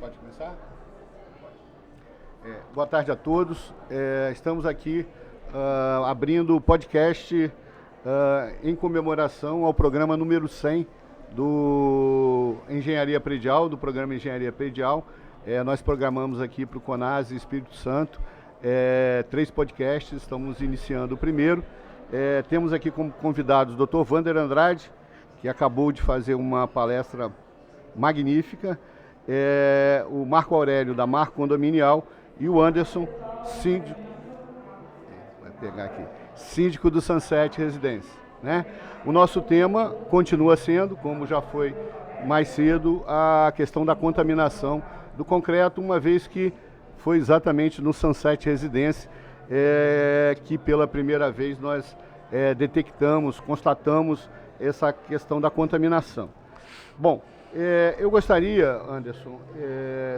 Pode começar? Boa tarde a todos. Estamos aqui abrindo o podcast em comemoração ao programa número 100 do Engenharia Predial, do programa Engenharia Predial. Nós programamos aqui para o CONASE Espírito Santo 3 podcasts, estamos iniciando o primeiro. Temos aqui como convidados o Dr. Wander Andrade, que acabou de fazer uma palestra magnífica, o Marco Aurélio da Marco Condominial e o Anderson, síndico do Sunset Residência, né? O nosso tema continua sendo, como já foi mais cedo, a questão da contaminação do concreto, uma vez que foi exatamente no Sunset Residência que pela primeira vez nós detectamos, constatamos essa questão da contaminação. Bom, eu gostaria, Anderson,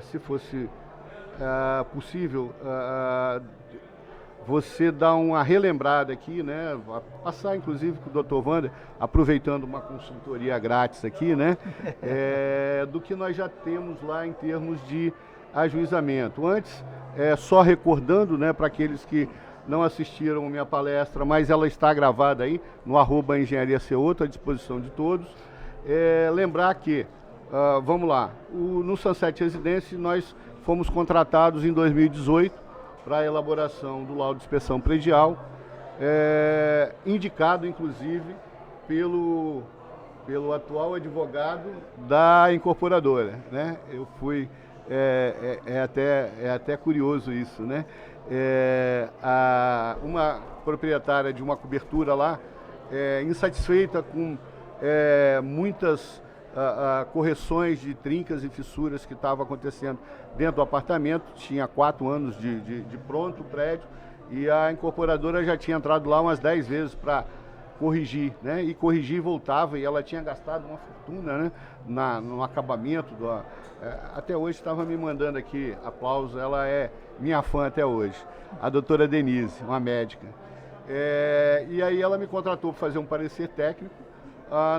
se fosse possível, você dar uma relembrada aqui, né? Passar inclusive com o Dr. Wander, aproveitando uma consultoria grátis aqui, né? Do que nós já temos lá em termos de ajuizamento. Antes, só recordando, né, para aqueles que não assistiram a minha palestra, mas ela está gravada aí no @engenhariaceoto, à disposição de todos. Lembrar que, vamos lá, no Sunset Residência nós fomos contratados em 2018 para a elaboração do laudo de inspeção predial, indicado inclusive pelo atual advogado da incorporadora, né? Eu fui, até curioso isso, né? Uma proprietária de uma cobertura lá, insatisfeita com muitas correções de trincas e fissuras que estavam acontecendo dentro do apartamento. Tinha 4 anos de pronto o prédio e a incorporadora já tinha entrado lá umas 10 vezes para corrigir, né? E corrigir e voltava, e ela tinha gastado uma fortuna, né? No acabamento. Até hoje estava me mandando aqui aplausos, ela é minha fã até hoje, a doutora Denise, uma médica. E aí ela me contratou para fazer um parecer técnico.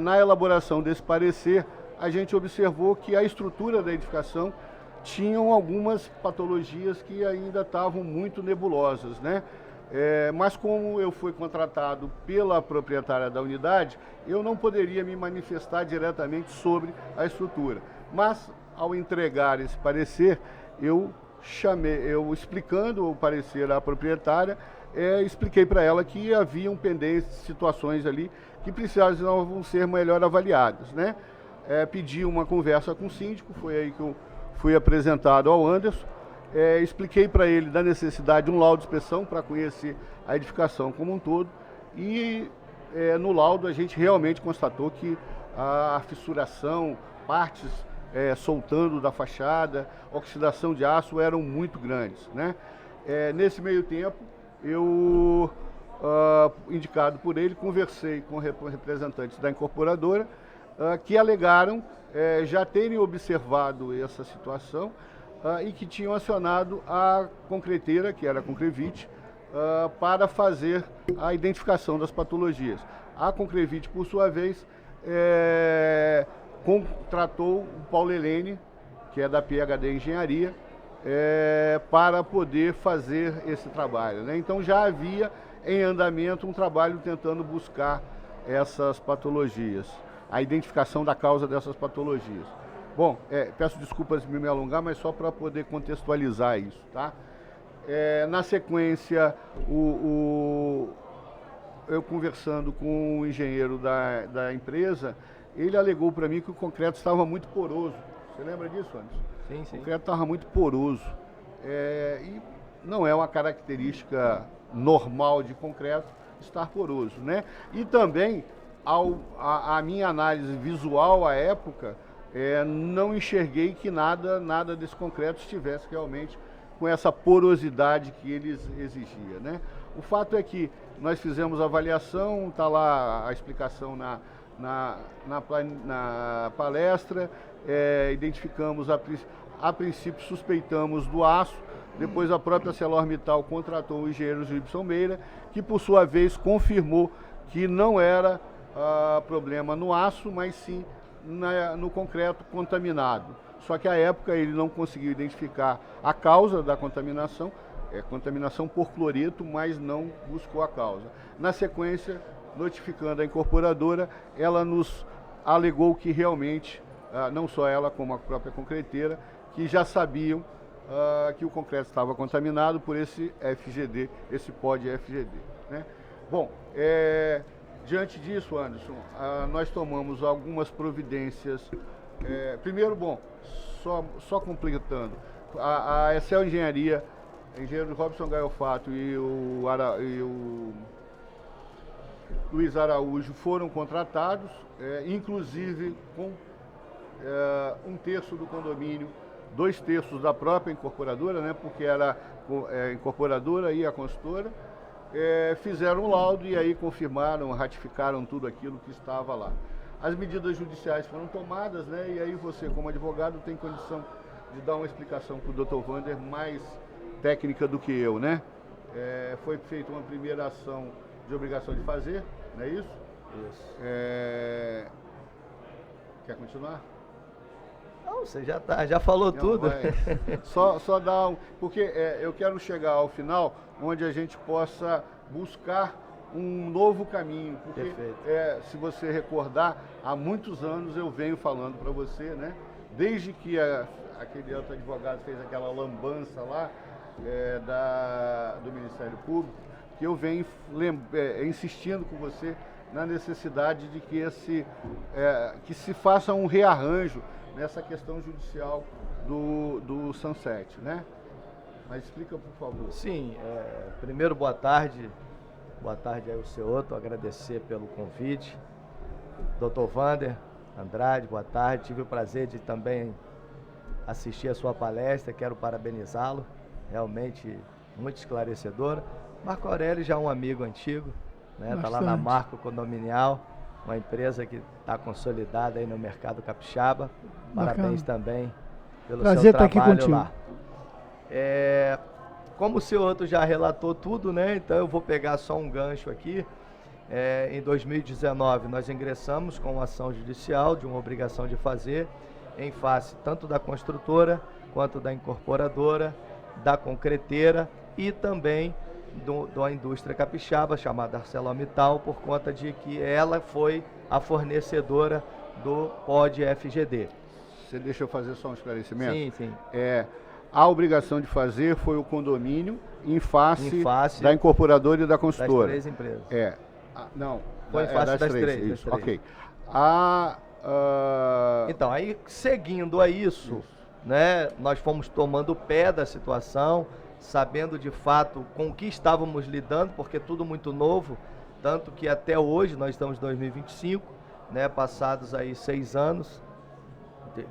Na elaboração desse parecer, a gente observou que a estrutura da edificação tinham algumas patologias que ainda estavam muito nebulosas, né? Mas como eu fui contratado pela proprietária da unidade, eu não poderia me manifestar diretamente sobre a estrutura. Mas, ao entregar esse parecer, eu explicando o parecer à proprietária, expliquei para ela que haviam pendentes situações ali que precisavam ser melhor avaliadas, né? Pedi uma conversa com o síndico, foi aí que eu fui apresentado ao Anderson, expliquei para ele da necessidade de um laudo de inspeção para conhecer a edificação como um todo, e no laudo a gente realmente constatou que a fissuração, partes soltando da fachada, oxidação de aço eram muito grandes, né? Nesse meio tempo, eu, indicado por ele, conversei com representantes da incorporadora, que alegaram já terem observado essa situação e que tinham acionado a concreteira, que era a Concrevit, para fazer a identificação das patologias. A Concrevit, por sua vez, contratou o Paulo Helene, que é da PhD Engenharia, para poder fazer esse trabalho, né? Então já havia em andamento um trabalho tentando buscar essas patologias, a identificação da causa dessas patologias. Bom, peço desculpas de me alongar, mas só para poder contextualizar isso, tá? Na sequência, eu conversando com o engenheiro da empresa, ele alegou para mim que o concreto estava muito poroso. Você lembra disso, Anderson? Sim. O concreto estava muito poroso. E não é uma característica normal de concreto estar poroso, né? E também, a minha análise visual à época, não enxerguei que nada desse concreto estivesse realmente com essa porosidade que eles exigiam, né? O fato é que nós fizemos a avaliação, está lá a explicação na palestra, identificamos, a princípio suspeitamos do aço, depois a própria ArcelorMittal contratou o engenheiro Gibson Meira, que por sua vez confirmou que não era problema no aço, mas sim no concreto contaminado. Só que à época ele não conseguiu identificar a causa da contaminação, contaminação por cloreto, mas não buscou a causa. Na sequência, notificando a incorporadora, ela nos alegou que realmente, não só ela como a própria concreteira, que já sabiam que o concreto estava contaminado por esse FGD, esse pó de FGD. Né? Bom, diante disso, Anderson, nós tomamos algumas providências. Primeiro, bom, só completando, a Excel Engenharia, engenheiro Robson Gaiofato e o Luiz Araújo foram contratados, inclusive com 1/3 do condomínio, 2/3 da própria incorporadora, né, porque era a incorporadora e a consultora, fizeram o laudo e aí confirmaram, ratificaram tudo aquilo que estava lá. As medidas judiciais foram tomadas, né, e aí você, como advogado, tem condição de dar uma explicação para o Dr. Wander mais técnica do que eu, né? Foi feita uma primeira ação de obrigação de fazer, não é isso? Isso. Quer continuar? Não, você já falou não, tudo. Só dar porque eu quero chegar ao final onde a gente possa buscar um novo caminho, porque se você recordar, há muitos anos eu venho falando para você, né? Desde que aquele outro advogado fez aquela lambança lá do Ministério Público, que eu venho insistindo com você na necessidade de que se faça um rearranjo nessa questão judicial do Sunset, né? Mas explica, por favor. Sim, primeiro boa tarde aí ao Ceoto, agradecer pelo convite. Dr. Wander Andrade, boa tarde, tive o prazer de também assistir a sua palestra, quero parabenizá-lo, realmente muito esclarecedora. Marco Aurélio já é um amigo antigo, né? Tá lá na Marco Condominial, uma empresa que está consolidada aí no mercado capixaba. Parabéns também pelo seu trabalho lá. Como o seu outro já relatou tudo, né? Então eu vou pegar só um gancho aqui. Em 2019 nós ingressamos com uma ação judicial de uma obrigação de fazer em face tanto da construtora quanto da incorporadora, da concreteira e também da indústria capixaba, chamada ArcelorMittal, por conta de que ela foi a fornecedora do pó de FGD. Você deixa eu fazer só um esclarecimento? Sim, sim. A obrigação de fazer foi o condomínio em face da incorporadora e da consultora. Das três empresas. Não. Foi em face das três. Isso, ok. Então, aí seguindo a isso, né, nós fomos tomando pé da situação, sabendo de fato com o que estávamos lidando, porque tudo muito novo, tanto que até hoje, nós estamos em 2025, né, passados aí 6 anos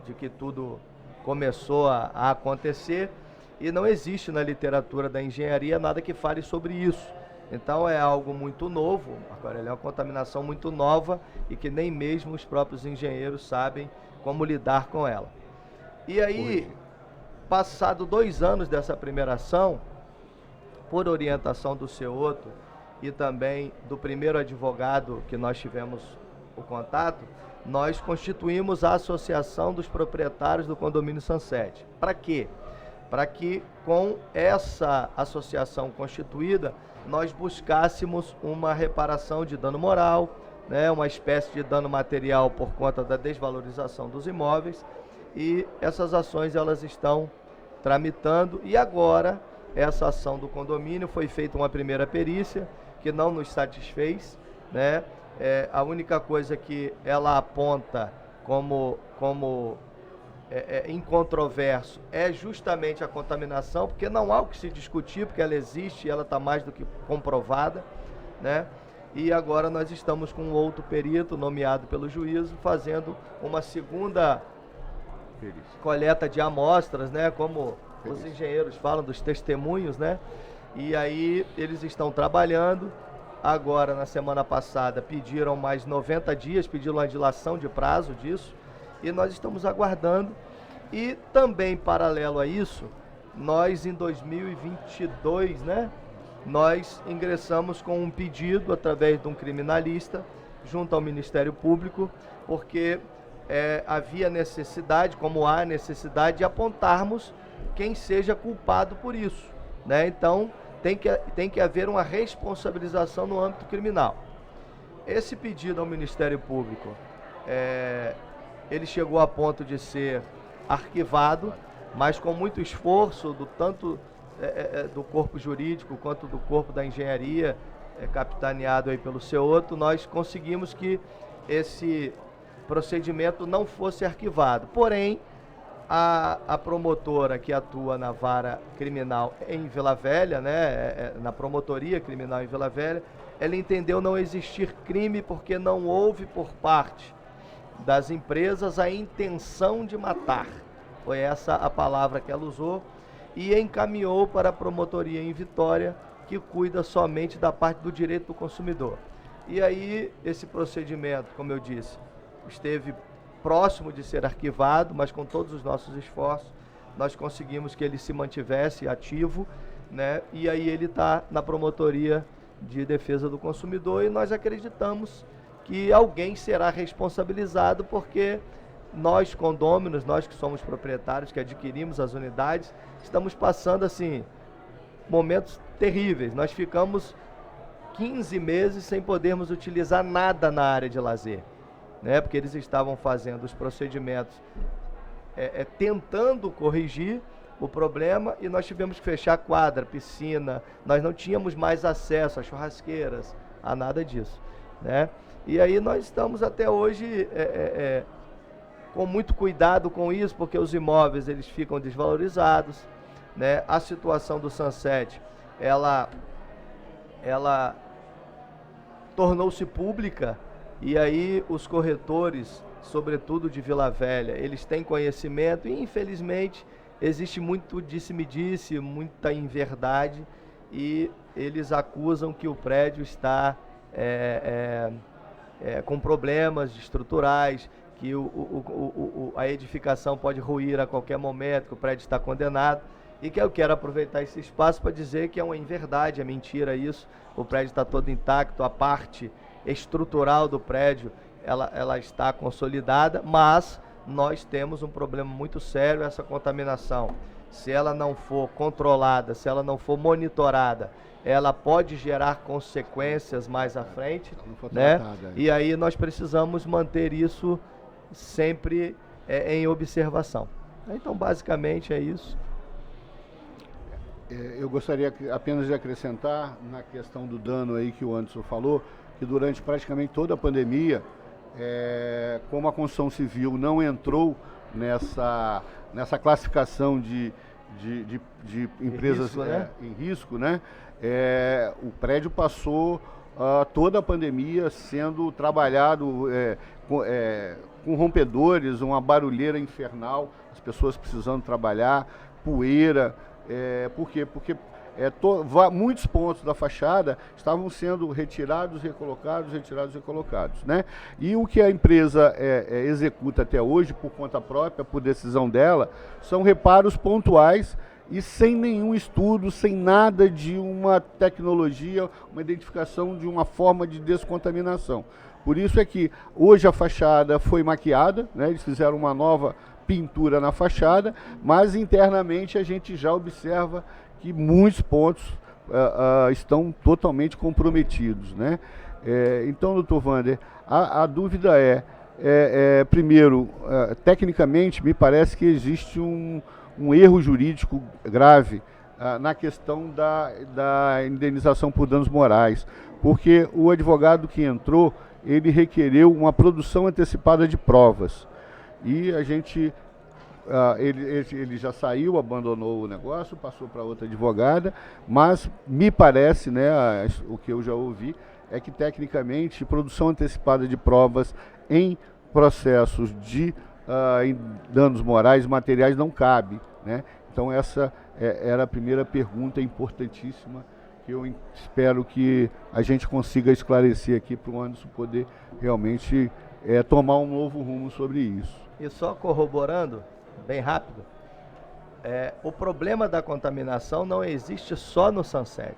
de que tudo começou a acontecer, e não existe na literatura da engenharia nada que fale sobre isso. Então é algo muito novo, agora é uma contaminação muito nova e que nem mesmo os próprios engenheiros sabem como lidar com ela. E aí, passado 2 anos dessa primeira ação, por orientação do Ceoto e também do primeiro advogado que nós tivemos o contato, nós constituímos a Associação dos Proprietários do Condomínio Sunset. Para quê? Para que com essa associação constituída, nós buscássemos uma reparação de dano moral, né, uma espécie de dano material por conta da desvalorização dos imóveis, e essas ações elas estão tramitando, e agora essa ação do condomínio foi feita uma primeira perícia que não nos satisfez, né? A única coisa que ela aponta como incontroverso é justamente a contaminação, porque não há o que se discutir, porque ela existe e ela está mais do que comprovada, né? E agora nós estamos com outro perito nomeado pelo juízo, fazendo uma segunda coleta de amostras, né? Como os engenheiros falam, dos testemunhos, né? E aí eles estão trabalhando. Agora, na semana passada, pediram mais 90 dias, pediram uma dilação de prazo disso, e nós estamos aguardando. E também, paralelo a isso, nós em 2022, né, nós ingressamos com um pedido através de um criminalista junto ao Ministério Público, porque havia necessidade, como há necessidade, de apontarmos quem seja culpado por isso, né? Então, tem que haver uma responsabilização no âmbito criminal. Esse pedido ao Ministério Público, ele chegou a ponto de ser arquivado, mas com muito esforço tanto do corpo jurídico quanto do corpo da engenharia, capitaneado aí pelo Ceoto, nós conseguimos que esse procedimento não fosse arquivado. Porém, a promotora que atua na vara criminal em Vila Velha, né, na promotoria criminal em Vila Velha, ela entendeu não existir crime porque não houve por parte das empresas a intenção de matar. Foi essa a palavra que ela usou, e encaminhou para a promotoria em Vitória, que cuida somente da parte do direito do consumidor. E aí, esse procedimento, como eu disse, esteve próximo de ser arquivado, mas com todos os nossos esforços, nós conseguimos que ele se mantivesse ativo, né? E aí ele está na Promotoria de Defesa do Consumidor, e nós acreditamos que alguém será responsabilizado, porque nós, condôminos, nós que somos proprietários, que adquirimos as unidades, estamos passando, assim, momentos terríveis. Nós ficamos 15 meses sem podermos utilizar nada na área de lazer, né? Porque eles estavam fazendo os procedimentos, tentando corrigir o problema, e nós tivemos que fechar quadra, piscina, nós não tínhamos mais acesso a churrasqueiras, a nada disso, né? E aí nós estamos até hoje com muito cuidado com isso, porque os imóveis eles ficam desvalorizados, né? A situação do Sunset, ela tornou-se pública, e aí os corretores, sobretudo de Vila Velha, eles têm conhecimento, e infelizmente existe muito disse-me-disse, muita inverdade, e eles acusam que o prédio está com problemas estruturais, que a edificação pode ruir a qualquer momento, que o prédio está condenado, e que eu quero aproveitar esse espaço para dizer que é uma inverdade, é mentira isso. O prédio está todo intacto, a parte estrutural do prédio ela está consolidada, mas nós temos um problema muito sério, essa contaminação. Se ela não for controlada, se ela não for monitorada, ela pode gerar consequências mais à frente, né? E aí nós precisamos manter isso sempre em observação. Então, basicamente é isso. Eu gostaria apenas de acrescentar na questão do dano aí que o Anderson falou, que durante praticamente toda a pandemia, como a construção civil não entrou nessa classificação de empresas em risco, né? O prédio passou toda a pandemia sendo trabalhado com rompedores, uma barulheira infernal, as pessoas precisando trabalhar, poeira. Por quê? Porque muitos pontos da fachada estavam sendo retirados, recolocados, né? E o que a empresa executa até hoje, por conta própria, por decisão dela, são reparos pontuais e sem nenhum estudo, sem nada de uma tecnologia, uma identificação de uma forma de descontaminação. Por isso é que hoje a fachada foi maquiada, né? Eles fizeram uma nova pintura na fachada, mas internamente a gente já observa que muitos pontos estão totalmente comprometidos, né? Então, doutor Wander, a dúvida primeiro, tecnicamente, me parece que existe um erro jurídico grave na questão da indenização por danos morais, porque o advogado que entrou, ele requereu uma produção antecipada de provas. E a gente, ele já saiu, abandonou o negócio, passou para outra advogada, mas me parece, né, o que eu já ouvi, é que tecnicamente produção antecipada de provas em processos de em danos morais, materiais, não cabe, né? Então essa era a primeira pergunta importantíssima, que eu espero que a gente consiga esclarecer aqui para o Anderson poder realmente tomar um novo rumo sobre isso. E só corroborando, bem rápido, o problema da contaminação não existe só no Sunset.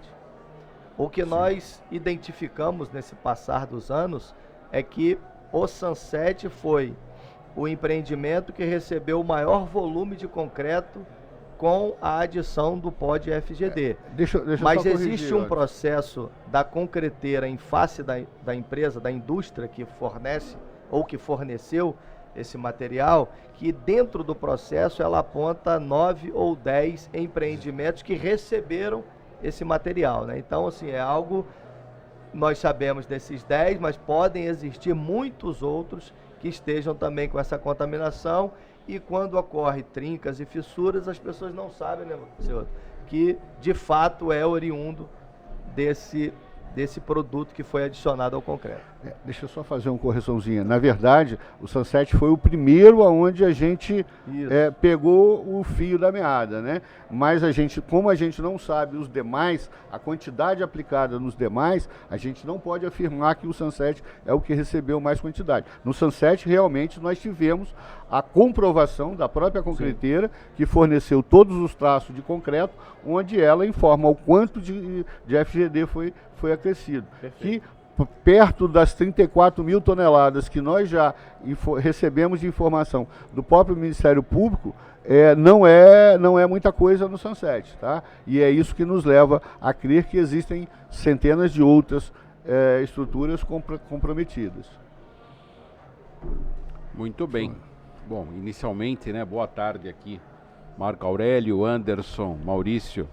O que nós identificamos nesse passar dos anos é que o Sunset foi o empreendimento que recebeu o maior volume de concreto com a adição do pó de FGD. Deixa Mas só existe corrigir, um processo da concreteira em face da empresa, da indústria que fornece ou que forneceu esse material, que dentro do processo ela aponta 9 ou 10 empreendimentos que receberam esse material, né? Então, assim, é algo, nós sabemos desses 10, mas podem existir muitos outros que estejam também com essa contaminação, e quando ocorre trincas e fissuras, as pessoas não sabem, né, senhor, que de fato é oriundo desse produto que foi adicionado ao concreto. Deixa eu só fazer uma correçãozinha. Na verdade, o Sunset foi o primeiro aonde a gente pegou o fio da meada, né? Mas como a gente não sabe os demais, a quantidade aplicada nos demais, a gente não pode afirmar que o Sunset é o que recebeu mais quantidade. No Sunset, realmente, nós tivemos a comprovação da própria concreteira, que forneceu todos os traços de concreto, onde ela informa o quanto de FGD foi acrescido. Que perto das 34 mil toneladas que nós já recebemos de informação do próprio Ministério Público, não é muita coisa no Sunset, tá? E é isso que nos leva a crer que existem centenas de outras estruturas comprometidas. Muito bem. Bom, inicialmente, né, boa tarde aqui, Marco Aurélio, Anderson, Maurício,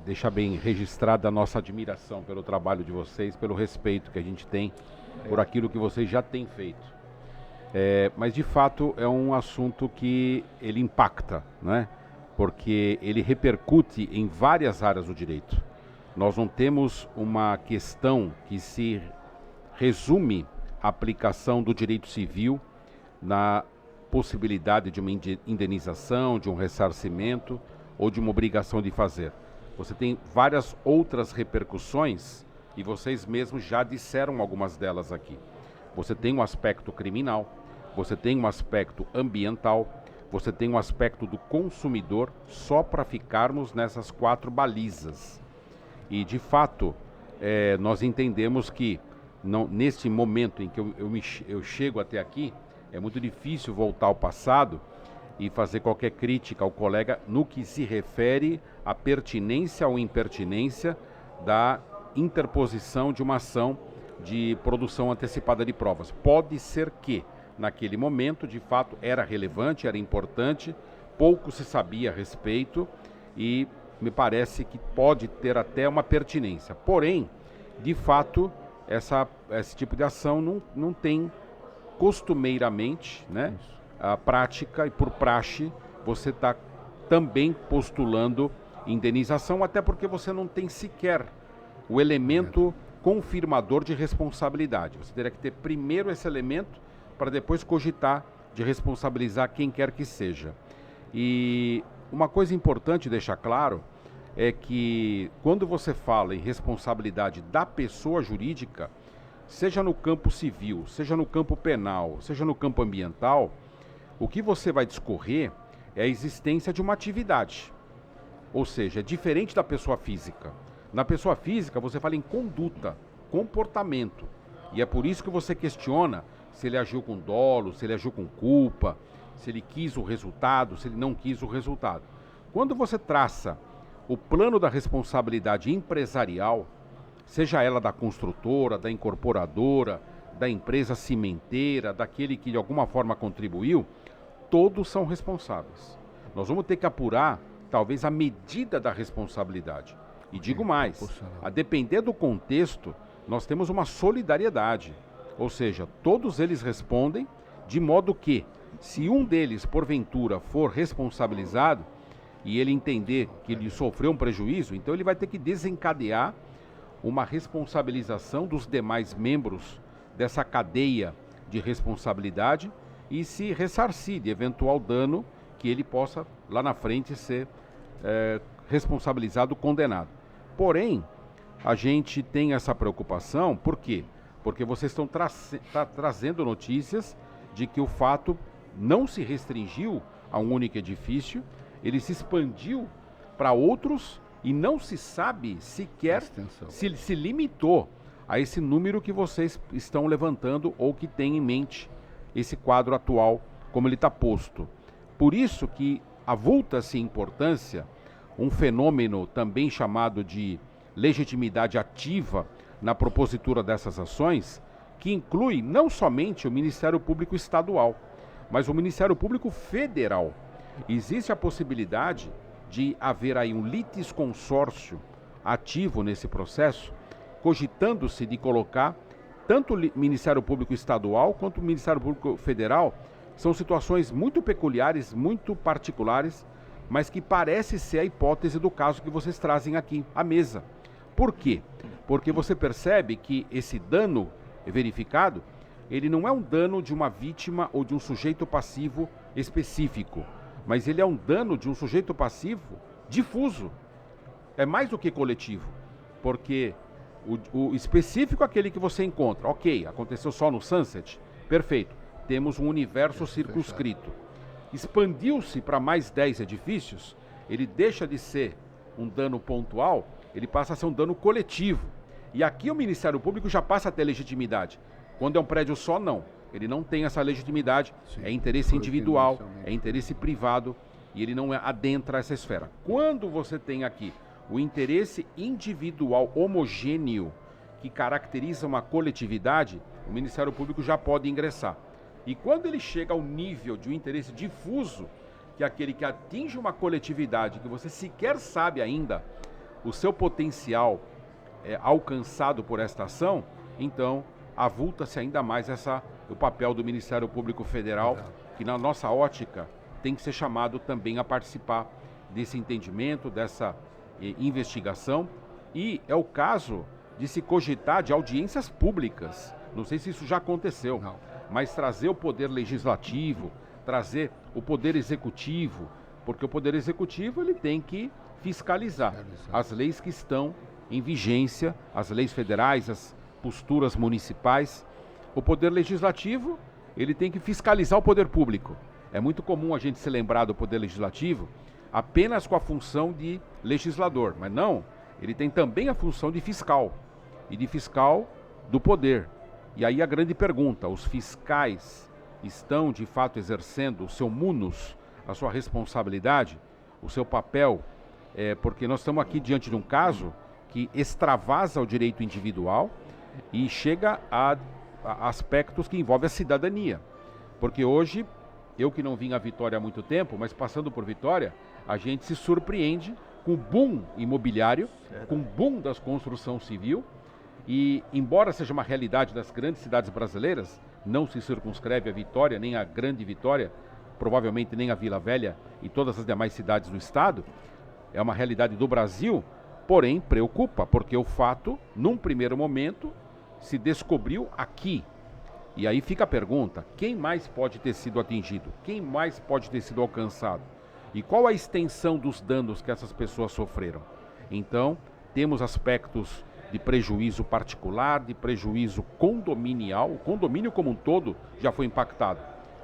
deixar bem registrada a nossa admiração pelo trabalho de vocês, pelo respeito que a gente tem por aquilo que vocês já têm feito. Mas de fato é um assunto que ele impacta, né? Porque ele repercute em várias áreas do direito. Nós não temos uma questão que se resume à aplicação do direito civil na possibilidade de uma indenização, de um ressarcimento ou de uma obrigação de fazer. Você tem várias outras repercussões e vocês mesmos já disseram algumas delas aqui. Você tem um aspecto criminal, você tem um aspecto ambiental, você tem um aspecto do consumidor, só para ficarmos nessas 4 balizas. E de fato, nós entendemos que neste momento em que eu chego até aqui, é muito difícil voltar ao passado e fazer qualquer crítica ao colega no que se refere à pertinência ou impertinência da interposição de uma ação de produção antecipada de provas. Pode ser que, naquele momento, de fato, era relevante, era importante, pouco se sabia a respeito e me parece que pode ter até uma pertinência. Porém, de fato, esse tipo de ação não tem costumeiramente, né, a prática, e por praxe você está também postulando indenização, até porque você não tem sequer o elemento confirmador de responsabilidade. Você teria que ter primeiro esse elemento para depois cogitar de responsabilizar quem quer que seja. E uma coisa importante deixar claro é que quando você fala em responsabilidade da pessoa jurídica, seja no campo civil, seja no campo penal, seja no campo ambiental, o que você vai discorrer é a existência de uma atividade. Ou seja, é diferente da pessoa física. Na pessoa física, você fala em conduta, comportamento. E é por isso que você questiona se ele agiu com dolo, se ele agiu com culpa, se ele quis o resultado, se ele não quis o resultado. Quando você traça o plano da responsabilidade empresarial, seja ela da construtora, da incorporadora, da empresa cimenteira, daquele que de alguma forma contribuiu, todos são responsáveis. Nós vamos ter que apurar, talvez, a medida da responsabilidade. E digo mais, a depender do contexto, nós temos uma solidariedade. Ou seja, todos eles respondem, de modo que, se um deles, porventura, for responsabilizado, e ele entender que ele sofreu um prejuízo, então ele vai ter que desencadear uma responsabilização dos demais membros dessa cadeia de responsabilidade e se ressarcir de eventual dano que ele possa, lá na frente, ser responsabilizado, condenado. Porém, a gente tem essa preocupação, por quê? Porque vocês estão trazendo notícias de que o fato não se restringiu a um único edifício, ele se expandiu para outros e não se sabe sequer se se limitou a esse número que vocês estão levantando ou que têm em mente esse quadro atual como ele está posto. Por isso que avulta-se importância um fenômeno também chamado de legitimidade ativa na propositura dessas ações, que inclui não somente o Ministério Público Estadual, mas o Ministério Público Federal. Existe a possibilidade de haver aí um litisconsórcio ativo nesse processo, cogitando-se de colocar tanto o Ministério Público Estadual quanto o Ministério Público Federal. São situações muito peculiares, muito particulares, mas que parece ser a hipótese do caso que vocês trazem aqui à mesa. Por quê? Porque você percebe que esse dano verificado, ele não é um dano de uma vítima ou de um sujeito passivo específico, mas ele é um dano de um sujeito passivo difuso. É mais do que coletivo, porque o específico é aquele que você encontra. Ok, aconteceu só no Sunset, perfeito, temos um universo circunscrito. Expandiu-se para mais 10 edifícios, ele deixa de ser um dano pontual, ele passa a ser um dano coletivo. E aqui o Ministério Público já passa a ter legitimidade. Quando é um prédio só, não. Ele não tem essa legitimidade, sim, é interesse individual, é interesse privado, e ele não adentra essa esfera. Quando você tem aqui o interesse individual homogêneo que caracteriza uma coletividade, o Ministério Público já pode ingressar. E quando ele chega ao nível de um interesse difuso, que é aquele que atinge uma coletividade que você sequer sabe ainda o seu potencial alcançado por esta ação, então avulta-se ainda mais o papel do Ministério Público Federal, que na nossa ótica tem que ser chamado também a participar desse entendimento, dessa investigação, e é o caso de se cogitar de audiências públicas. Não sei se isso já aconteceu, mas trazer o poder legislativo, trazer o poder executivo, porque o poder executivo ele tem que fiscalizar as leis que estão em vigência, as leis federais, as posturas municipais. O poder legislativo ele tem que fiscalizar o poder público. É muito comum a gente se lembrar do poder legislativo apenas com a função de legislador, mas não, ele tem também a função de fiscal, e de fiscal do poder. E aí a grande pergunta, os fiscais estão de fato exercendo o seu munus, a sua responsabilidade, o seu papel, porque nós estamos aqui diante de um caso que extravasa o direito individual e chega a aspectos que envolvem a cidadania. Porque hoje, eu que não vim a Vitória há muito tempo, mas passando por Vitória, a gente se surpreende com o boom imobiliário, com o boom da construção civil, e embora seja uma realidade das grandes cidades brasileiras, não se circunscreve a Vitória, nem a Grande Vitória, provavelmente nem a Vila Velha e todas as demais cidades do estado, é uma realidade do Brasil, porém preocupa, porque o fato, num primeiro momento, se descobriu aqui. E aí fica a pergunta, quem mais pode ter sido atingido? Quem mais pode ter sido alcançado? E qual a extensão dos danos que essas pessoas sofreram? Então, temos aspectos de prejuízo particular, de prejuízo condominial, o condomínio como um todo já foi impactado,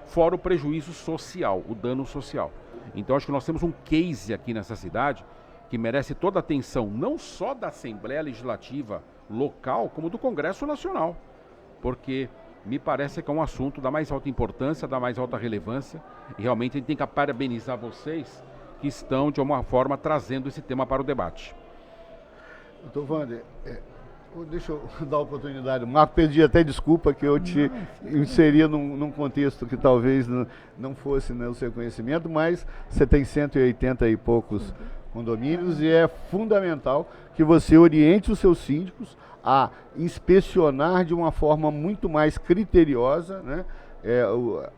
fora o prejuízo social, o dano social. Então, acho que nós temos um case aqui nessa cidade que merece toda a atenção, não só da Assembleia Legislativa local, como do Congresso Nacional, porque me parece que é um assunto da mais alta importância, da mais alta relevância, e realmente a gente tem que parabenizar vocês que estão, de alguma forma, trazendo esse tema para o debate. Doutor Wander, deixa eu dar a oportunidade. O Marco pedi até desculpa que eu te inseri num contexto que talvez não fosse o seu conhecimento, mas você tem 180 e poucos condomínios e é fundamental que você oriente os seus síndicos a inspecionar de uma forma muito mais criteriosa, né,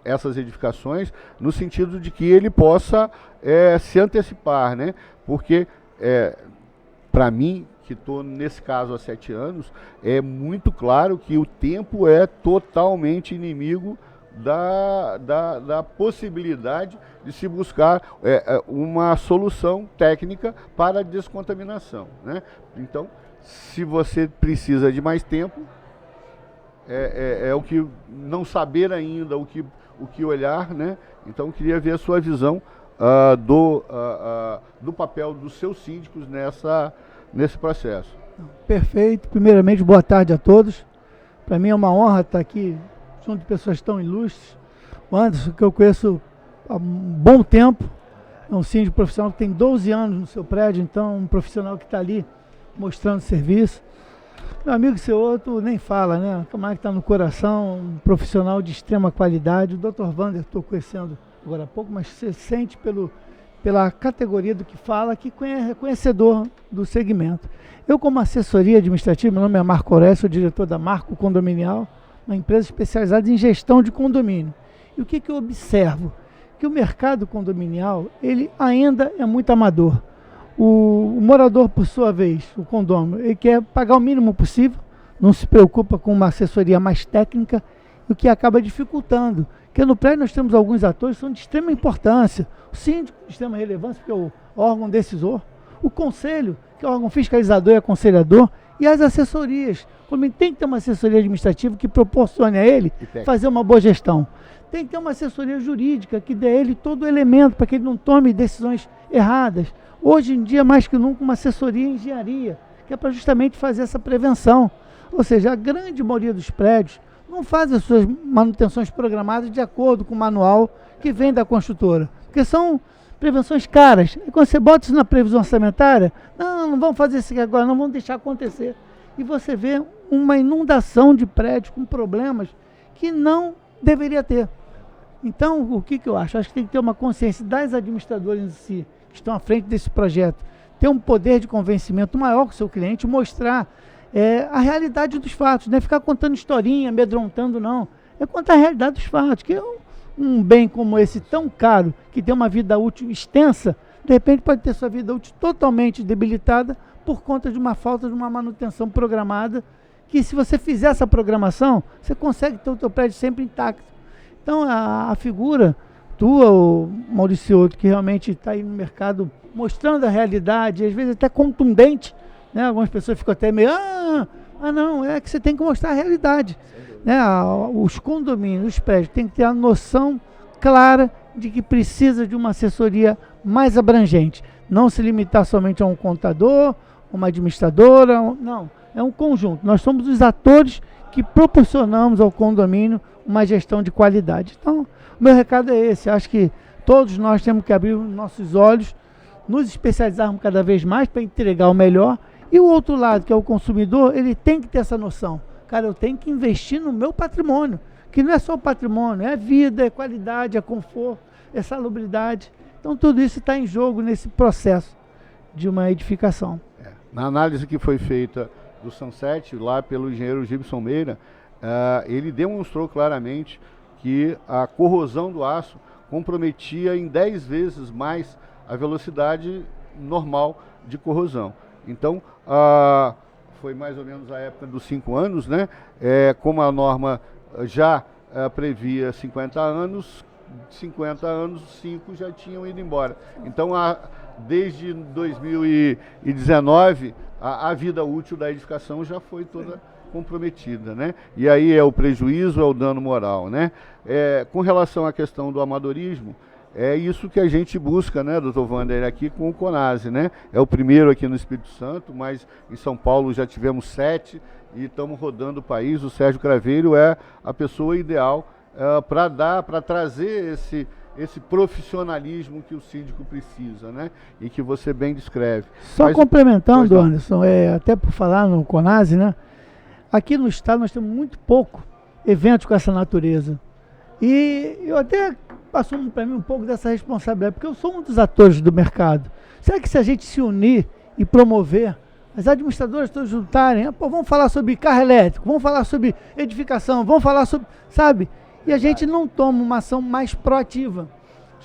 essas edificações, no sentido de que ele possa se antecipar, né? Porque, para mim, que estou nesse caso há 7 anos, é muito claro que o tempo é totalmente inimigo da possibilidade de se buscar uma solução técnica para a descontaminação, né? Então, se você precisa de mais tempo, é o que não saber ainda o que olhar, né? Então, queria ver a sua visão do papel dos seus síndicos nesse processo. Perfeito. Primeiramente, boa tarde a todos. Para mim é uma honra estar aqui junto de pessoas tão ilustres. o Anderson, que eu conheço há um bom tempo, é um síndico profissional que tem 12 anos no seu prédio, então um profissional que está ali mostrando serviço. Meu amigo seu outro nem fala, né? O camarada que está no coração, um profissional de extrema qualidade. O Dr. Wander, estou conhecendo agora há pouco, mas você sente pela categoria do que fala, que é conhecedor do segmento. Eu, como assessoria administrativa, meu nome é Marco Aurélio, sou diretor da Marco Condominial, uma empresa especializada em gestão de condomínio. E o que eu observo? Que o mercado condominial, ele ainda é muito amador. O morador, por sua vez, o condômino, ele quer pagar o mínimo possível, não se preocupa com uma assessoria mais técnica, o que acaba dificultando. Porque no prédio nós temos alguns atores que são de extrema importância. O síndico, de extrema relevância, porque é o órgão decisor. O conselho, que é o órgão fiscalizador e aconselhador. E as assessorias. Como tem que ter uma assessoria administrativa que proporcione a ele fazer uma boa gestão. Tem que ter uma assessoria jurídica que dê a ele todo o elemento para que ele não tome decisões erradas. Hoje em dia, mais que nunca, uma assessoria em engenharia, que é para justamente fazer essa prevenção. Ou seja, a grande maioria dos prédios não faz as suas manutenções programadas de acordo com o manual que vem da construtora, porque são prevenções caras. E quando você bota isso na previsão orçamentária, não vamos fazer isso aqui agora, não vamos deixar acontecer. E você vê uma inundação de prédios com problemas que não deveria ter. Então, o que eu acho? Acho que tem que ter uma consciência das administradoras em si, que estão à frente desse projeto, ter um poder de convencimento maior com o seu cliente, mostrar a realidade dos fatos, não é ficar contando historinha, amedrontando, não. É contar a realidade dos fatos, que é um bem como esse tão caro, que tem uma vida útil extensa, de repente pode ter sua vida útil totalmente debilitada por conta de uma falta de uma manutenção programada, que se você fizer essa programação, você consegue ter o teu prédio sempre intacto. Então a figura tua, o Maurício Outro, que realmente está aí no mercado mostrando a realidade, às vezes até contundente, né? Algumas pessoas ficam até meio, não, é que você tem que mostrar a realidade. Né? Os condomínios, os prédios, têm que ter a noção clara de que precisa de uma assessoria mais abrangente. Não se limitar somente a um contador, uma administradora, não. É um conjunto. Nós somos os atores que proporcionamos ao condomínio uma gestão de qualidade. Então, o meu recado é esse. Acho que todos nós temos que abrir os nossos olhos, nos especializarmos cada vez mais para entregar o melhor. E o outro lado, que é o consumidor, ele tem que ter essa noção. Cara, eu tenho que investir no meu patrimônio, que não é só o patrimônio, é vida, é qualidade, é conforto, é salubridade. Então, tudo isso está em jogo nesse processo de uma edificação. Na análise que foi feita do Sunset, lá pelo engenheiro Gibson Meira, ele demonstrou claramente que a corrosão do aço comprometia em 10 vezes mais a velocidade normal de corrosão. Então, foi mais ou menos a época dos 5 anos, né? Como a norma já previa 50 anos, 5 já tinham ido embora. Então, desde 2019, a vida útil da edificação já foi toda comprometida, né? E aí é o prejuízo, é o dano moral, né? Com relação à questão do amadorismo, é isso que a gente busca, né, doutor Wander, aqui com o CONASE, né? É o primeiro aqui no Espírito Santo, mas em São Paulo já tivemos 7 e estamos rodando o país. O Sérgio Craveiro é a pessoa ideal para trazer esse profissionalismo que o síndico precisa, né? E que você bem descreve. Só complementando, Anderson, até por falar no CONASE, né? Aqui no estado nós temos muito pouco eventos com essa natureza. E eu até passou para mim um pouco dessa responsabilidade, porque eu sou um dos atores do mercado. Será que se a gente se unir e promover, as administradoras todas juntarem, vamos falar sobre carro elétrico, vamos falar sobre edificação, vamos falar sobre, sabe? E a gente não toma uma ação mais proativa.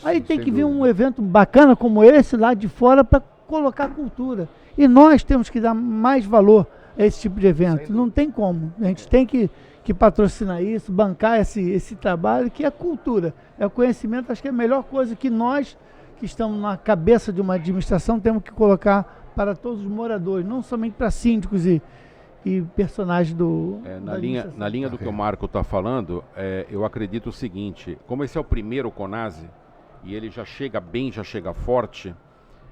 Aí tem que vir um evento bacana como esse lá de fora para colocar cultura. E nós temos que dar mais valor a esse tipo de evento. Não tem como. A gente tem que patrocinar isso, bancar esse trabalho, que é cultura, é o conhecimento. Acho que é a melhor coisa que nós, que estamos na cabeça de uma administração, temos que colocar para todos os moradores, não somente para síndicos e personagens na linha do que o Marco está falando, eu acredito o seguinte: como esse é o primeiro CONASE e ele já chega bem, já chega forte,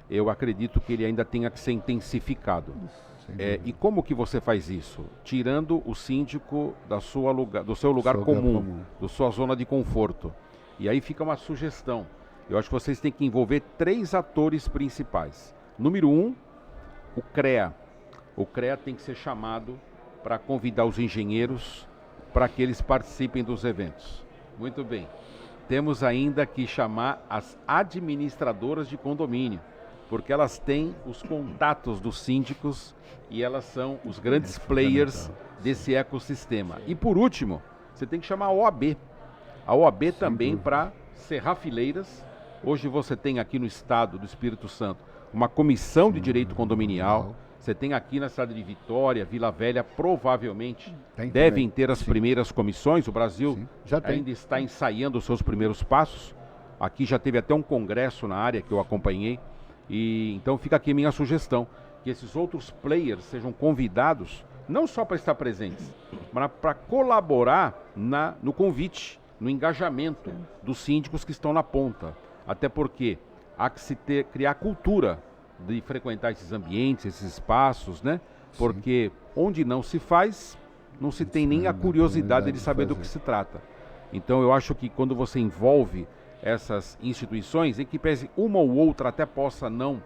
eu acredito que ele ainda tenha que ser intensificado. E como que você faz isso? Tirando o síndico do seu lugar comum, da sua zona de conforto. E aí fica uma sugestão. Eu acho que vocês têm que envolver 3 atores principais. Número 1, o CREA. O CREA tem que ser chamado para convidar os engenheiros para que eles participem dos eventos. Muito bem. Temos ainda que chamar as administradoras de condomínio, porque elas têm os contatos dos síndicos e elas são os grandes players desse ecossistema. E por último, você tem que chamar a OAB. A OAB também para cerrar fileiras. Hoje você tem aqui no estado do Espírito Santo uma comissão de direito condominial. Você tem aqui na cidade de Vitória, Vila Velha, provavelmente devem ter as primeiras comissões. O Brasil ainda está ensaiando os seus primeiros passos. Aqui já teve até um congresso na área que eu acompanhei. E então fica aqui a minha sugestão, que esses outros players sejam convidados, não só para estar presentes, mas para colaborar no convite, no engajamento dos síndicos que estão na ponta. Até porque há que criar cultura de frequentar esses ambientes, esses espaços, né? Porque onde não se faz, não se tem nem a curiosidade de saber do que se trata. Então eu acho que quando você envolve essas instituições, em que pese uma ou outra até possa não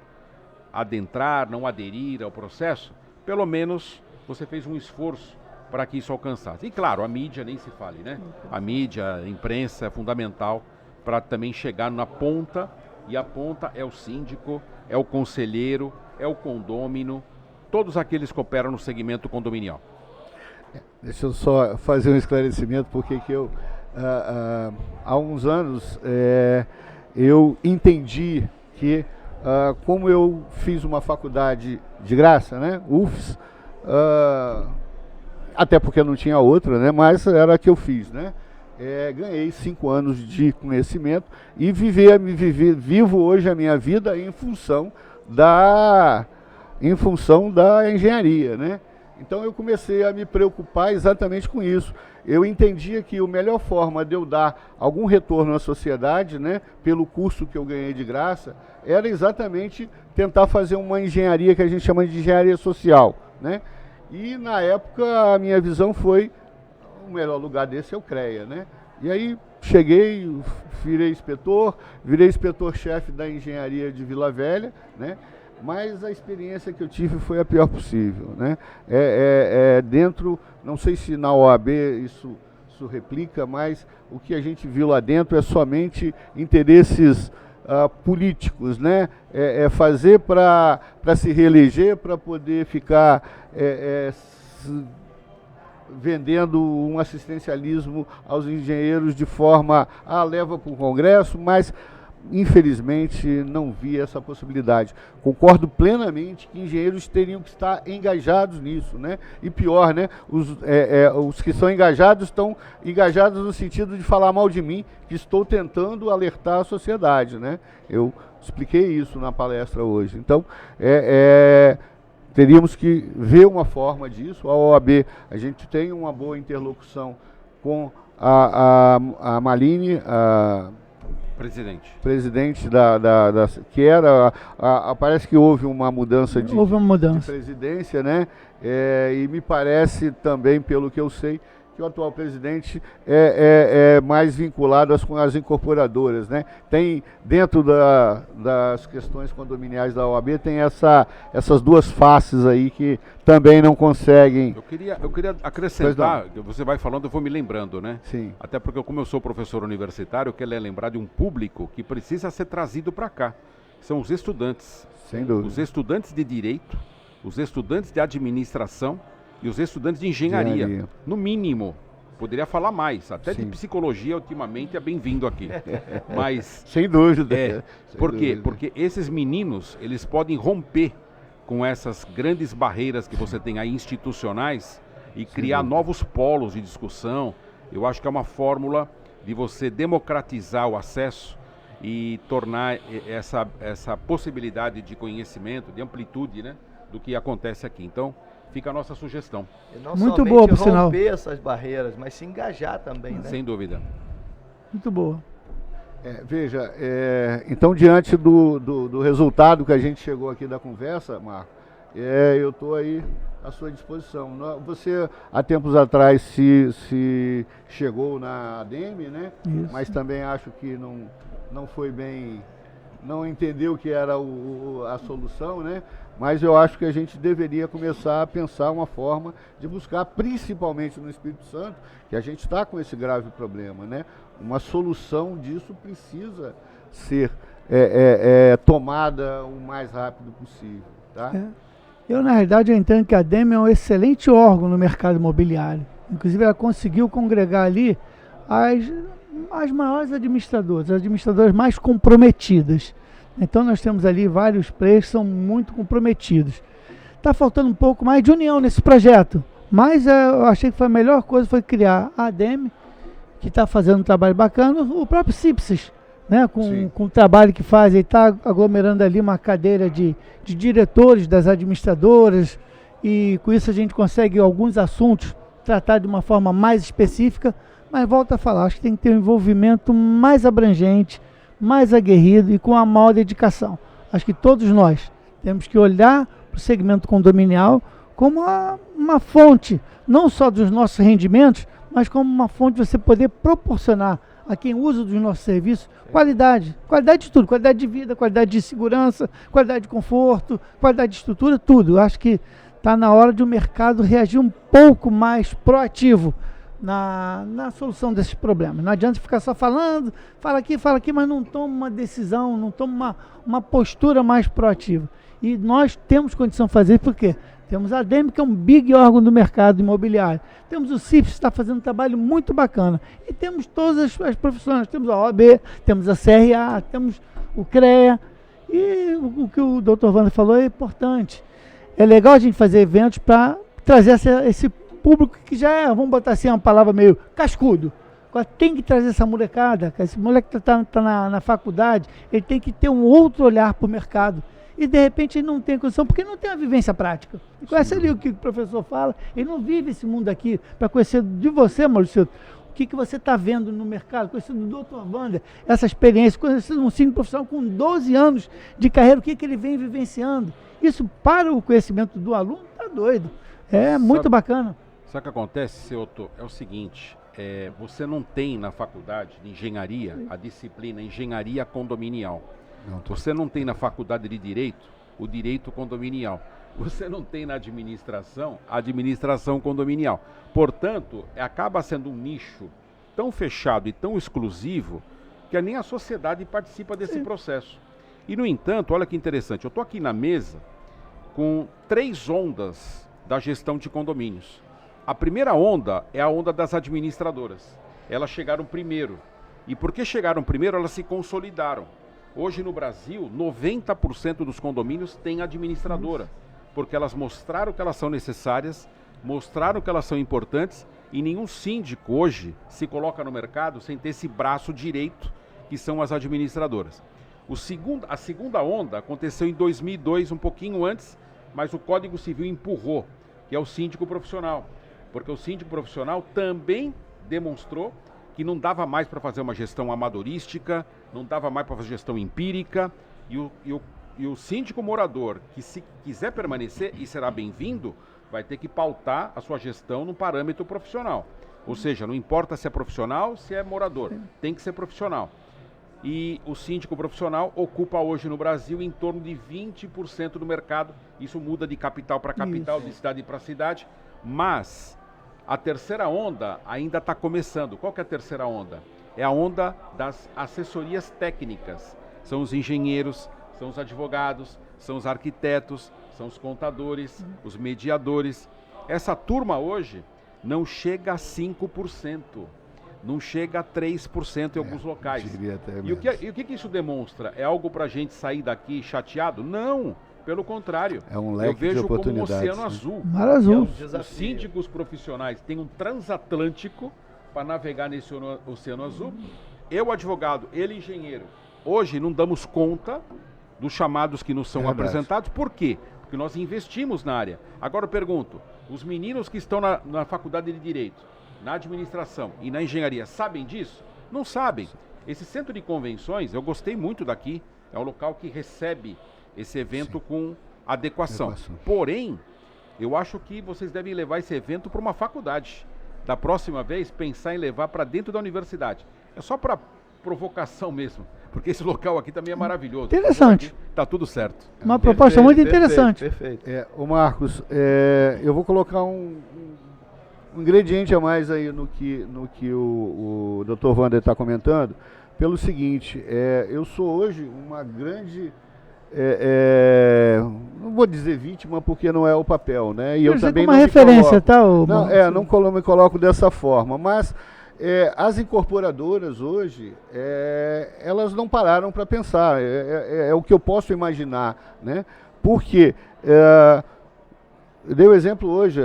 adentrar, não aderir ao processo, pelo menos você fez um esforço para que isso alcançasse. E claro, a mídia nem se fale, né? A mídia, a imprensa é fundamental para também chegar na ponta, e a ponta é o síndico, é o conselheiro, é o condômino, todos aqueles que operam no segmento condominial. Deixa eu só fazer um esclarecimento, porque que eu, há uns anos, eu entendi que, como eu fiz uma faculdade de graça, né, UFS, até porque não tinha outra, né, mas era a que eu fiz, né, ganhei 5 anos de conhecimento e vivo hoje a minha vida em função da engenharia, né? Então eu comecei a me preocupar exatamente com isso. Eu entendia que a melhor forma de eu dar algum retorno à sociedade, né, pelo curso que eu ganhei de graça, era exatamente tentar fazer uma engenharia que a gente chama de engenharia social, né? E na época a minha visão foi: o melhor lugar desse é o CREA, né? E aí cheguei, virei inspetor-chefe da engenharia de Vila Velha, né? Mas a experiência que eu tive foi a pior possível, né? Dentro, não sei se na OAB isso replica, mas o que a gente viu lá dentro é somente interesses políticos, né? Fazer para se reeleger, para poder ficar vendendo um assistencialismo aos engenheiros de forma leva para o Congresso, mas infelizmente não vi essa possibilidade. Concordo plenamente que engenheiros teriam que estar engajados nisso, né? E pior, né? Os que são engajados estão engajados no sentido de falar mal de mim, que estou tentando alertar a sociedade, né? Eu expliquei isso na palestra hoje. Então, teríamos que ver uma forma disso. A OAB, a gente tem uma boa interlocução com a Maline, presidente que era, parece que houve uma mudança de presidência, né? E me parece também, pelo que eu sei, que o atual presidente é mais vinculado às incorporadoras, né? Tem, dentro das questões condominiais da OAB, tem essas duas faces aí que também não conseguem... Eu queria acrescentar, você vai falando, eu vou me lembrando, né? Sim. Até porque, como eu sou professor universitário, eu quero lembrar de um público que precisa ser trazido para cá. São os estudantes. Sem dúvida. Os estudantes de direito, os estudantes de administração e os estudantes de engenharia. No mínimo, poderia falar mais, até de psicologia ultimamente é bem-vindo aqui. Mas sem dúvida. Por quê? Porque esses meninos, eles podem romper com essas grandes barreiras que você tem aí institucionais e criar novos polos de discussão. Eu acho que é uma fórmula de você democratizar o acesso e tornar essa possibilidade de conhecimento, de amplitude, né, do que acontece aqui. Então, fica a nossa sugestão. E não muito boa, por sinal. Romper essas barreiras, mas se engajar também, né? Sem dúvida. Muito boa. Veja, então diante do resultado que a gente chegou aqui da conversa, Marco, eu estou aí à sua disposição. Você, há tempos atrás, se chegou na ADEME, né? Isso. Mas também acho que não foi bem, não entendeu que era a solução, né? Mas eu acho que a gente deveria começar a pensar uma forma de buscar, principalmente no Espírito Santo, que a gente está com esse grave problema, né? Uma solução disso precisa ser tomada o mais rápido possível, tá? Eu, na realidade, eu entendo que a ADEME é um excelente órgão no mercado imobiliário. Inclusive, ela conseguiu congregar ali as maiores administradoras, as administradoras mais comprometidas. Então, nós temos ali vários players que são muito comprometidos. Está faltando um pouco mais de união nesse projeto, mas eu achei que foi a melhor coisa foi criar a ADEME, que está fazendo um trabalho bacana, o próprio CIPSES, né, com o trabalho que faz, ele está aglomerando ali uma cadeira de diretores das administradoras, e com isso a gente consegue alguns assuntos tratar de uma forma mais específica, mas volto a falar, acho que tem que ter um envolvimento mais abrangente, mais aguerrido e com a maior dedicação. Acho que todos nós temos que olhar para o segmento condominial como uma fonte, não só dos nossos rendimentos, mas como uma fonte de você poder proporcionar a quem usa dos nossos serviços qualidade de tudo, qualidade de vida, qualidade de segurança, qualidade de conforto, qualidade de estrutura, tudo. Eu acho que está na hora de o mercado reagir um pouco mais proativo na solução desses problemas. Não adianta ficar só falando, fala aqui, mas não toma uma decisão, não toma uma postura mais proativa. E nós temos condição de fazer, por quê? Temos a ADEME, que é um big órgão do mercado imobiliário. Temos o CIPS, que está fazendo um trabalho muito bacana. E temos todas as profissões. Temos a OAB, temos a CRA, temos o CREA. E o que o Dr. Wander falou é importante. É legal a gente fazer eventos para trazer esse público que já é, vamos botar assim, uma palavra meio cascudo. Agora tem que trazer essa molecada. Esse moleque que está na faculdade, ele tem que ter um outro olhar para o mercado. E de repente ele não tem condição, porque não tem a vivência prática. Ele conhece ali o que o professor fala, ele não vive esse mundo aqui para conhecer de você, Maurício, o que você está vendo no mercado, conhecer do Dr. Wander, essa experiência, conhecer um síndico profissional com 12 anos de carreira, o que ele vem vivenciando. Isso para o conhecimento do aluno está doido. É muito bacana. Sabe o que acontece, seu Otto? É o seguinte, você não tem na faculdade de engenharia a disciplina engenharia condominial. Você não tem na faculdade de Direito o direito condominial. Você não tem na administração a administração condominial. Portanto, acaba sendo um nicho tão fechado e tão exclusivo que nem a sociedade participa desse processo. E, no entanto, olha que interessante, eu estou aqui na mesa com 3 ondas da gestão de condomínios. A primeira onda é a onda das administradoras. Elas chegaram primeiro. E porque chegaram primeiro, elas se consolidaram. Hoje no Brasil, 90% dos condomínios têm administradora, porque elas mostraram que elas são necessárias, mostraram que elas são importantes, e nenhum síndico hoje se coloca no mercado sem ter esse braço direito, que são as administradoras. A segunda onda aconteceu em 2002, um pouquinho antes, mas o Código Civil empurrou, que é o síndico profissional, porque o síndico profissional também demonstrou que não dava mais para fazer uma gestão amadorística, não dava mais para fazer gestão empírica, e o síndico morador, que se quiser permanecer e será bem-vindo, vai ter que pautar a sua gestão no parâmetro profissional. Ou seja, não importa se é profissional, se é morador, tem que ser profissional. E o síndico profissional ocupa hoje no Brasil em torno de 20% do mercado, isso muda de capital para capital, de cidade para cidade, mas a terceira onda ainda está começando. Qual que é a terceira onda? É a onda das assessorias técnicas. São os engenheiros, são os advogados, são os arquitetos, são os contadores, os mediadores. Essa turma hoje não chega a 5%, não chega a 3% em alguns locais. E o que isso demonstra? É algo para a gente sair daqui chateado? Não! Pelo contrário, é um leque de oportunidades, como um oceano azul. Mar azul. Os síndicos profissionais têm um transatlântico para navegar nesse oceano azul. Eu, advogado, ele, engenheiro. Hoje não damos conta dos chamados que nos são apresentados. Por quê? Porque nós investimos na área. Agora eu pergunto, os meninos que estão na faculdade de Direito, na administração e na engenharia, sabem disso? Não sabem. Esse centro de convenções, eu gostei muito daqui, é um local que recebe esse evento com adequação. Porém, eu acho que vocês devem levar esse evento para uma faculdade. Da próxima vez, pensar em levar para dentro da universidade. É só para provocação mesmo, porque esse local aqui também é maravilhoso. Interessante. Tá tudo certo. Uma proposta muito interessante. Perfeito. Ô Marcos, eu vou colocar um ingrediente a mais aí no que o Dr. Wander está comentando, pelo seguinte, eu sou hoje uma grande, não vou dizer vítima porque não é o papel, né? E eu também uma não referência, tá? Não me coloco dessa forma, mas as incorporadoras hoje, elas não pararam para pensar, é o que eu posso imaginar, né? Porque eu dei o exemplo hoje,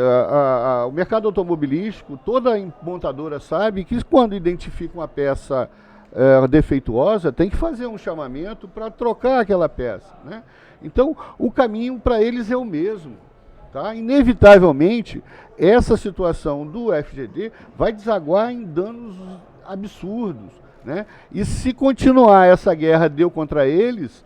o mercado automobilístico, toda montadora sabe que quando identifica uma peça defeituosa, tem que fazer um chamamento para trocar aquela peça, né? Então, o caminho para eles é o mesmo. Tá? Inevitavelmente, essa situação do FGD vai desaguar em danos absurdos, né? E se continuar essa guerra de eu contra eles,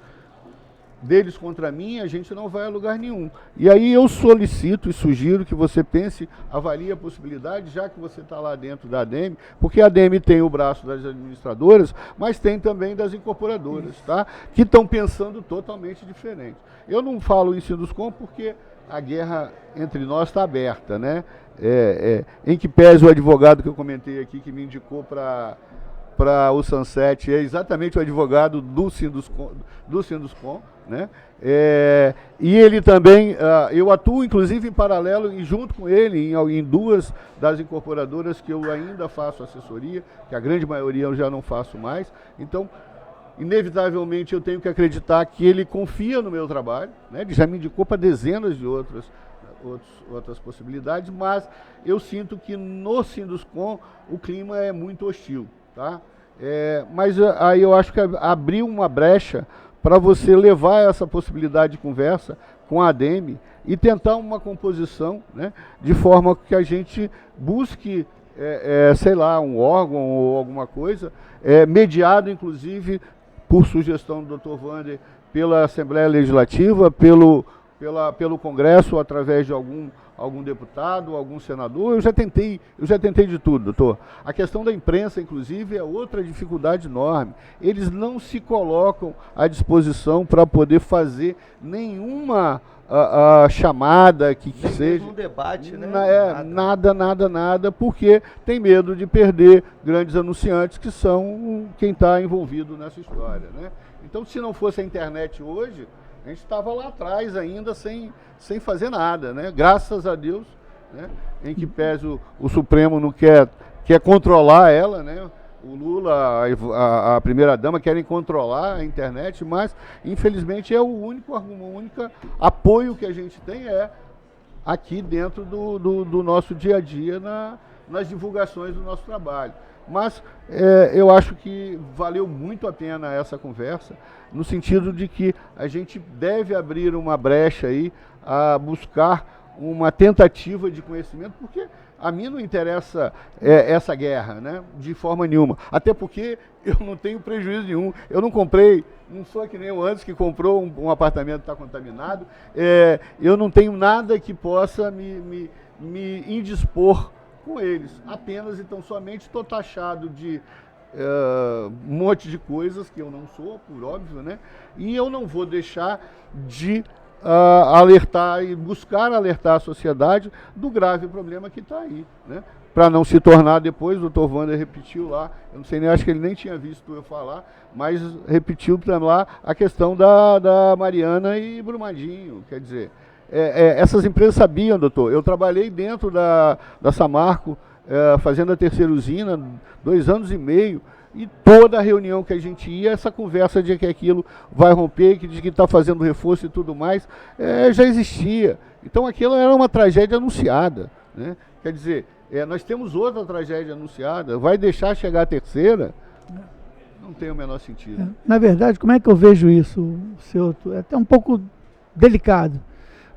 deles contra mim, a gente não vai a lugar nenhum. E aí eu solicito e sugiro que você pense, avalie a possibilidade, já que você está lá dentro da ADEME, porque a ADEME tem o braço das administradoras, mas tem também das incorporadoras, tá? Que estão pensando totalmente diferente. Eu não falo em Sinduscom porque a guerra entre nós está aberta, né? Em que pese o advogado que eu comentei aqui, que me indicou para o Sunset, é exatamente o advogado do Sinduscom, né? E ele também, eu atuo inclusive em paralelo e junto com ele em duas das incorporadoras que eu ainda faço assessoria, que a grande maioria eu já não faço mais. Então, inevitavelmente eu tenho que acreditar que ele confia no meu trabalho, né? Ele já me indicou para dezenas de outras possibilidades, mas eu sinto que no Sinduscom o clima é muito hostil, tá? Mas aí eu acho que abriu uma brecha para você levar essa possibilidade de conversa com a ADEME e tentar uma composição, né, de forma que a gente busque, sei lá, um órgão ou alguma coisa, mediado inclusive por sugestão do Dr. Wander pela Assembleia Legislativa, pelo Congresso, através de algum deputado, algum senador. Eu já tentei de tudo, doutor. A questão da imprensa, inclusive, é outra dificuldade enorme. Eles não se colocam à disposição para poder fazer nenhuma chamada que seja. Um debate, né? Nada, porque tem medo de perder grandes anunciantes que são quem está envolvido nessa história, né? Então, se não fosse a internet hoje, a gente estava lá atrás ainda sem fazer nada, né? Graças a Deus, né? Em que pese o Supremo não quer controlar ela, né? O Lula, a primeira-dama querem controlar a internet, mas infelizmente o único apoio que a gente tem aqui dentro do nosso dia a dia nas divulgações do nosso trabalho. Mas eu acho que valeu muito a pena essa conversa, no sentido de que a gente deve abrir uma brecha aí a buscar uma tentativa de conhecimento, porque a mim não interessa essa guerra, né, de forma nenhuma. Até porque eu não tenho prejuízo nenhum. Eu não comprei, não sou que nem o Anderson que comprou um apartamento que está contaminado. Eu não tenho nada que possa me indispor com eles. Apenas, então, somente estou taxado de um monte de coisas que eu não sou, por óbvio, né? E eu não vou deixar de alertar e buscar alertar a sociedade do grave problema que está aí, né? Para não se tornar depois, o Dr. Wander repetiu lá, eu não sei nem, acho que ele nem tinha visto eu falar, mas repetiu lá a questão da Mariana e Brumadinho, quer dizer, essas empresas sabiam, doutor, eu trabalhei dentro da Samarco, fazendo a terceira usina, 2 anos e meio, e toda a reunião que a gente ia, essa conversa de que aquilo vai romper, de que está fazendo reforço e tudo mais, já existia. Então aquilo era uma tragédia anunciada, né? Quer dizer, nós temos outra tragédia anunciada, vai deixar chegar a terceira? Não tem o menor sentido. Na verdade, como é que eu vejo isso, senhor? É até um pouco delicado,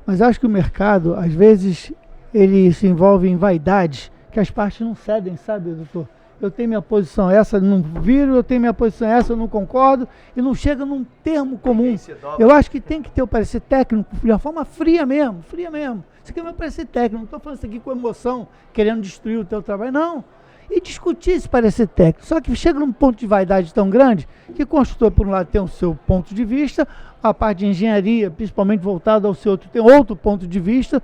mas acho que o mercado, às vezes, ele se envolve em vaidades que as partes não cedem, sabe, doutor? eu tenho minha posição essa, não viro, eu tenho minha posição essa, eu não concordo, e não chega num termo comum. Eu acho que tem que ter o parecer técnico de uma forma fria mesmo, fria mesmo. Isso aqui é meu parecer técnico, não estou falando isso aqui com emoção, querendo destruir o teu trabalho, não. E discutir esse parecer técnico. Só que chega num ponto de vaidade tão grande que o construtor, por um lado, tem o seu ponto de vista, a parte de engenharia, principalmente voltada ao seu outro, tem outro ponto de vista.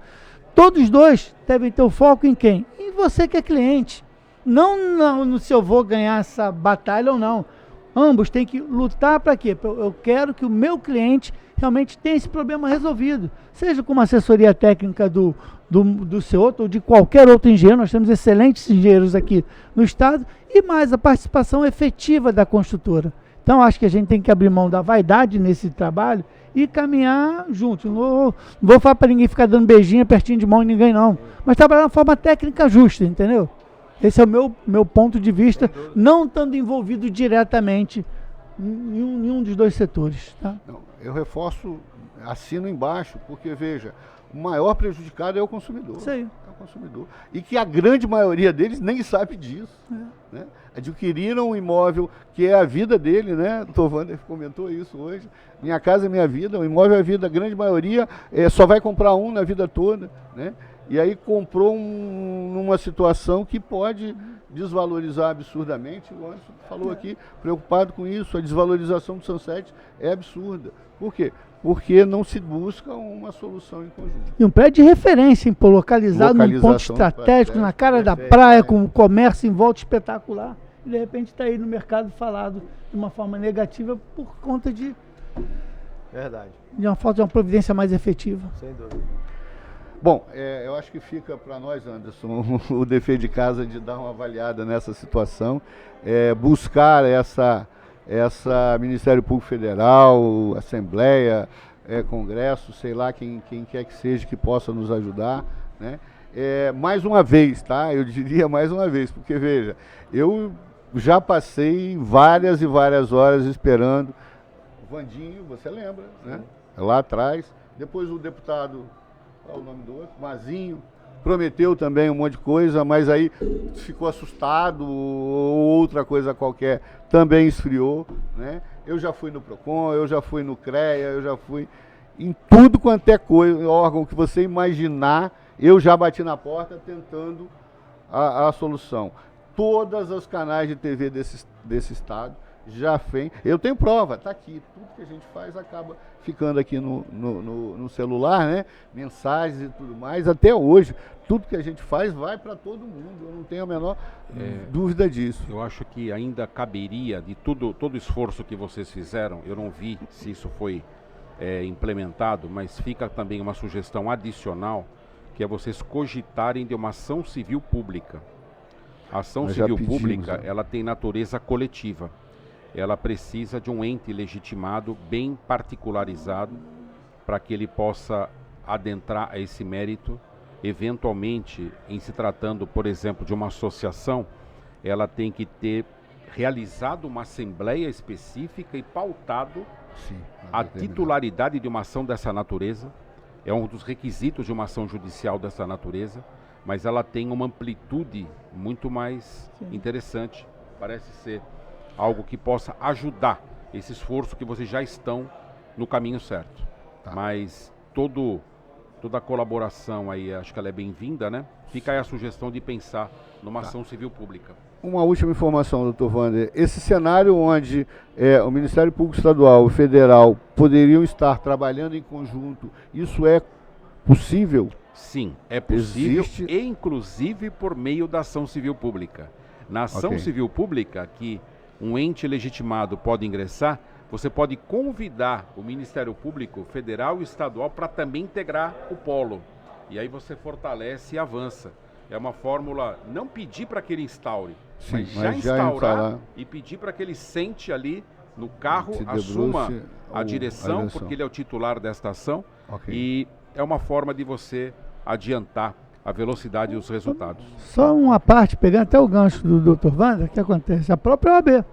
Todos dois devem ter o foco em quem? Em você que é cliente. Não no se eu vou ganhar essa batalha ou não. Ambos têm que lutar para quê? Eu quero que o meu cliente realmente tenha esse problema resolvido. Seja com uma assessoria técnica do seu outro ou de qualquer outro engenheiro. Nós temos excelentes engenheiros aqui no estado. E mais a participação efetiva da construtora. Então acho que a gente tem que abrir mão da vaidade nesse trabalho e caminhar junto. Não vou falar para ninguém ficar dando beijinho, pertinho de mão em ninguém não. Mas trabalhar de forma técnica justa, entendeu? Esse é o meu ponto de vista, não estando envolvido diretamente em nenhum dos dois setores. Tá? Não, eu reforço, assino embaixo, porque veja, o maior prejudicado é o consumidor. Isso aí. É o consumidor. E que a grande maioria deles nem sabe disso. Né? Adquiriram um imóvel que é a vida dele, né? O Wander comentou isso hoje. Minha casa é minha vida, o imóvel é a vida, a grande maioria só vai comprar um na vida toda, né? E aí comprou numa situação que pode desvalorizar absurdamente. O Anderson falou aqui, preocupado com isso, a desvalorização do Sunset é absurda. Por quê? Porque não se busca uma solução em conjunto. E um prédio de referência, hein, localizado num ponto estratégico, na cara da praia, com um comércio em volta espetacular. E de repente está aí no mercado falado de uma forma negativa por conta de uma falta de uma providência mais efetiva. Sem dúvida. Bom, eu acho que fica para nós, Anderson, o dever de casa de dar uma avaliada nessa situação, buscar essa Ministério Público Federal, Assembleia, Congresso, sei lá, quem quer que seja que possa nos ajudar, né? Mais uma vez, tá? Eu diria mais uma vez, porque veja, eu já passei várias e várias horas esperando o Vandinho, você lembra, né? Lá atrás, depois o deputado... Qual é o nome do outro? Mazinho. Prometeu também um monte de coisa, mas aí ficou assustado ou outra coisa qualquer também esfriou, né? Eu já fui no PROCON, eu já fui no CREA, eu já fui em tudo quanto é coisa, órgão que você imaginar, eu já bati na porta tentando a solução. Todas as canais de TV desse estado já fez. Eu tenho prova, está aqui. Tudo que a gente faz acaba ficando aqui no celular, né? Mensagens e tudo mais. Até hoje, tudo que a gente faz vai para todo mundo. Eu não tenho a menor dúvida disso. Eu acho que ainda caberia, de todo o esforço que vocês fizeram, eu não vi se isso foi implementado, mas fica também uma sugestão adicional, que é vocês cogitarem de uma ação civil pública. A ação civil pública, ela tem natureza coletiva. Ela precisa de um ente legitimado, bem particularizado, para que ele possa adentrar a esse mérito. Eventualmente, em se tratando, por exemplo, de uma associação, ela tem que ter realizado uma assembleia específica e pautado a titularidade de uma ação dessa natureza. É um dos requisitos de uma ação judicial dessa natureza, mas ela tem uma amplitude muito mais interessante, parece ser algo que possa ajudar esse esforço que vocês já estão no caminho certo. Mas toda a colaboração aí, acho que ela é bem-vinda, né? Fica aí a sugestão de pensar numa ação civil pública. Uma última informação, doutor Wander. Esse cenário onde o Ministério Público Estadual e Federal poderiam estar trabalhando em conjunto, isso é possível? Sim, é possível, Existe... e inclusive por meio da ação civil pública. Na ação civil pública, que um ente legitimado pode ingressar, você pode convidar o Ministério Público Federal e Estadual para também integrar o polo. E aí você fortalece e avança. É uma fórmula, não pedir para que ele instaure, mas já instaurar e pedir para que ele sente ali no carro, assuma a direção, porque ele é o titular desta ação. E é uma forma de você adiantar a velocidade e os resultados. Só uma parte, pegando até o gancho do Dr. Wander, o que acontece? A própria OAB.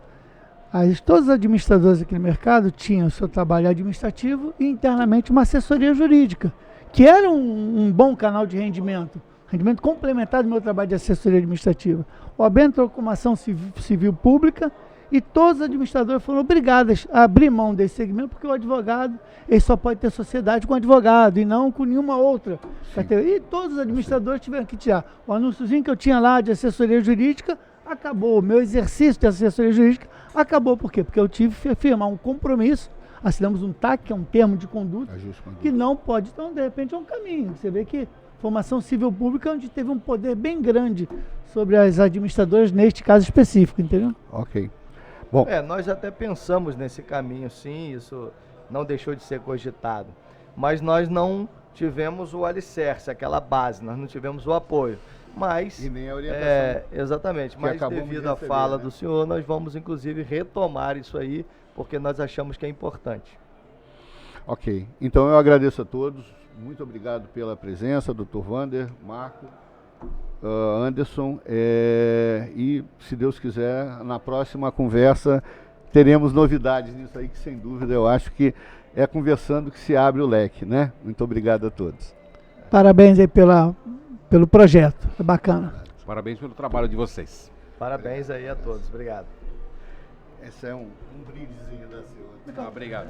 Todos os administradores aqui no mercado tinham o seu trabalho administrativo e internamente uma assessoria jurídica, que era um bom canal de rendimento. rendimento complementar do meu trabalho de assessoria administrativa. O OAB entrou com uma ação civil pública e todos os administradores foram obrigados a abrir mão desse segmento, porque o advogado ele só pode ter sociedade com advogado e não com nenhuma outra categoria. E todos os administradores tiveram que tirar. O anúnciozinho que eu tinha lá de assessoria jurídica acabou. O meu exercício de assessoria jurídica acabou. Por quê? Porque eu tive que firmar um compromisso, assinamos um TAC, que é um termo de conduta, que não pode. Então, de repente, é um caminho. Você vê que formação civil pública, onde teve um poder bem grande sobre as administradoras, neste caso específico, entendeu? Ok. Bom. Nós até pensamos nesse caminho, sim, isso não deixou de ser cogitado. Mas nós não tivemos o alicerce, aquela base, nós não tivemos o apoio. Mas, e nem a orientação. Exatamente, mas devido à fala do senhor, nós vamos inclusive retomar isso aí, porque nós achamos que é importante. Ok, então eu agradeço a todos, muito obrigado pela presença, Dr. Wander, Marco, Anderson, e se Deus quiser, na próxima conversa teremos novidades nisso aí, que sem dúvida eu acho que é conversando que se abre o leque, né? Muito obrigado a todos. Parabéns aí pelo projeto, é bacana. Parabéns pelo trabalho de vocês. Parabéns aí a todos, obrigado. Esse é um brindezinho da senhora. Obrigado.